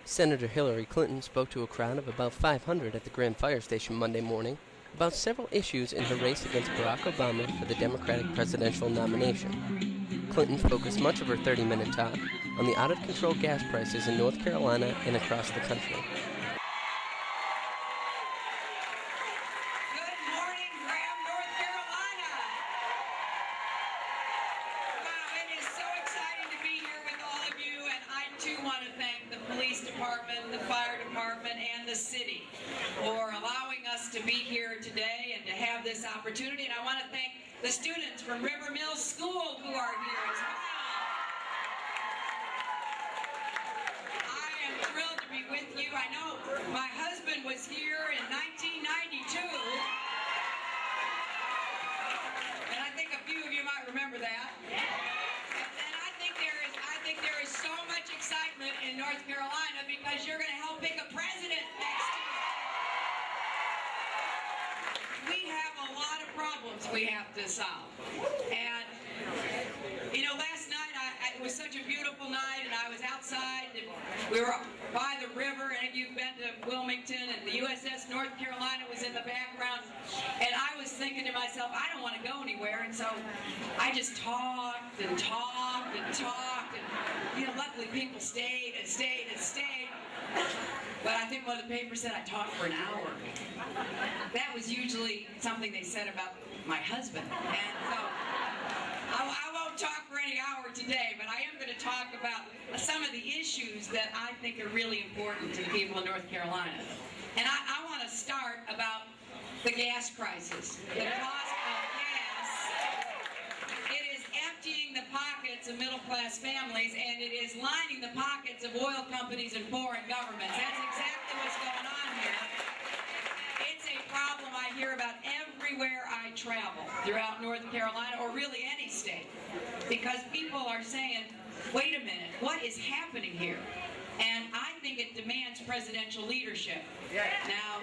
Senator Hillary Clinton spoke to a crowd of about 500 at the Grand Fire Station Monday morning about several issues in her race against Barack Obama for the Democratic presidential nomination. Clinton focused much of her 30-minute talk on the out-of-control gas prices in North Carolina and across the country. Department, the fire department, and the city for allowing us to be here today and to have this opportunity. And I want to thank the students from River Mills School who are here as well. I am thrilled to be with you. I know my husband was here in 1992, and I think a few of you might remember that. There is so much excitement in North Carolina because you're going to help pick a president next year. We have a lot of problems we have to solve. And, you know, last night it was such a beautiful night, and I was outside, and we were by the river, and you've been to Wilmington, and the USS North Carolina was in the background, and I was thinking to myself, I don't want to go anywhere, and so I just talked and talked and talked, and you know, luckily people stayed and stayed and stayed. But I think one of the papers said I talked for an hour. That was usually something they said about my husband. And so I won't talk for any hour today, but I am going to talk about some of the issues that I think are really important to the people of North Carolina. And I want to start about the gas crisis. The cost of gas. It is emptying the pockets of middle-class families, and it is lining the pockets of oil companies and foreign governments. That's exactly what's going on here. It's a problem I hear about everywhere I travel throughout North Carolina, or really any state, because people are saying, wait a minute, what is happening here? And I think it demands presidential leadership. Now,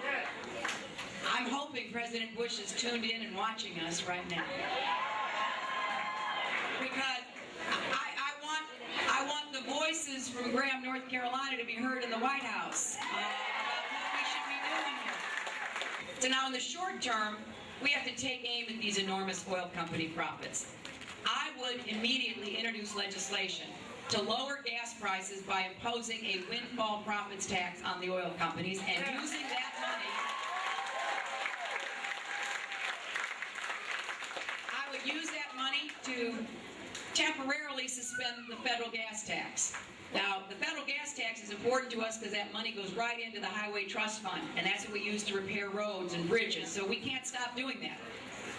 I'm hoping President Bush is tuned in and watching us right now. Because I want the voices from Graham, North Carolina to be heard in the White House about what we should be doing here. So now in the short term, we have to take aim at these enormous oil company profits. I would immediately introduce legislation to lower gas prices by imposing a windfall profits tax on the oil companies and using that money. I would use that money to temporarily suspend the federal gas tax. Now, the federal gas tax is important to us because that money goes right into the Highway Trust Fund, and that's what we use to repair roads and bridges, so we can't stop doing that.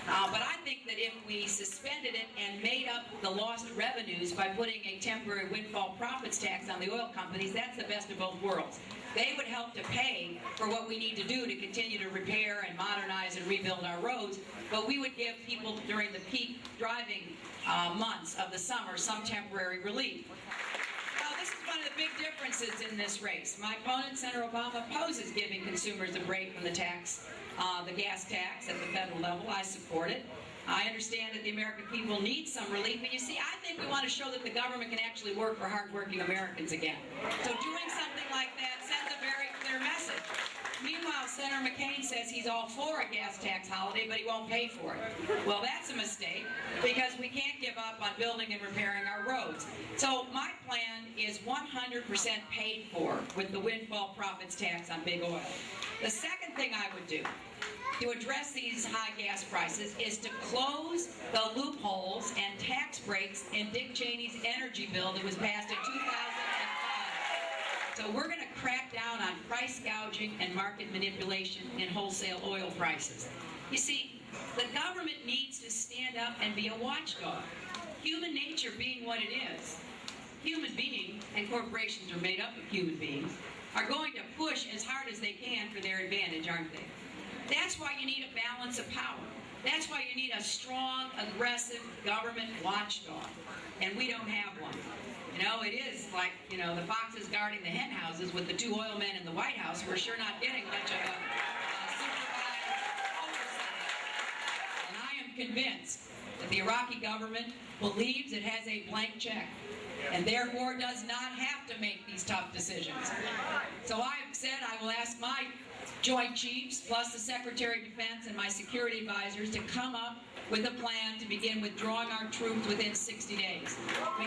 But I think that if we suspended it and made up the lost revenues by putting a temporary windfall profits tax on the oil companies, that's the best of both worlds. They would help to pay for what we need to do to continue to repair and modernize and rebuild our roads, but we would give people during the peak driving months of the summer some temporary relief. Now, this is one of the big differences in this race. My opponent, Senator Obama, opposes giving consumers a break from the tax, the gas tax at the federal level. I support it. I understand that the American people need some relief, but you see, I think we want to show that the government can actually work for hardworking Americans again. So doing something like that sends a very clear message. Meanwhile, Senator McCain says he's all for a gas tax holiday, but he won't pay for it. Well, that's a mistake, because we can't give up on building and repairing our roads. So my plan is 100% paid for with the windfall profits tax on big oil. The second thing I would do to address these high gas prices is to close the loopholes and tax breaks in Dick Cheney's energy bill that was passed in 2005. So we're going to crack down on price gouging and market manipulation in wholesale oil prices. You see, the government needs to stand up and be a watchdog. Human nature being what it is, human beings, and corporations are made up of human beings, are going to push as hard as they can for their advantage, aren't they? That's why you need a balance of power. That's why you need a strong, aggressive government watchdog. And we don't have one. You know, it is like, you know, the foxes guarding the hen houses with the two oil men in the White House who are sure not getting much of a supervised oversight. And I am convinced that the Iraqi government believes it has a blank check. and therefore does not have to make these tough decisions. So I've said I will ask my Joint Chiefs, plus the Secretary of Defense and my security advisors, to come up with a plan to begin withdrawing our troops within 60 days. We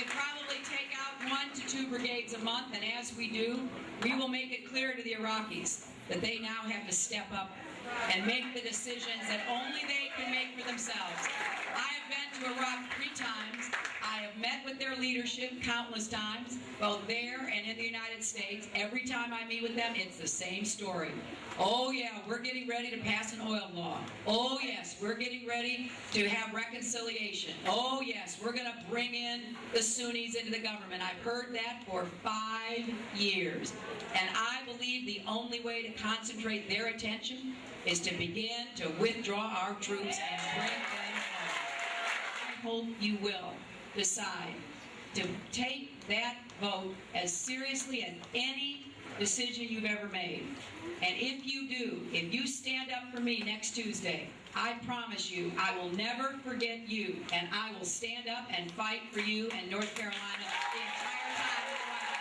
can probably take out 1 to 2 brigades a month, and as we do, we will make it clear to the Iraqis that they now have to step up and make the decisions that only they can make for themselves. I have been to Iraq 3 times. I have met with their leadership countless times, both there and in the United States. Every time I meet with them, it's the same story. Oh yeah, we're getting ready to pass an oil law. Oh yes, we're getting ready to have reconciliation. Oh yes, we're going to bring in the Sunnis into the government. I've heard that for 5 years. And I believe the only way to concentrate their attention is to begin to withdraw our troops and bring them home. I hope you will decide to take that vote as seriously as any decision you've ever made. And if you do, if you stand up for me next Tuesday, I promise you I will never forget you, and I will stand up and fight for you in North Carolina the entire time.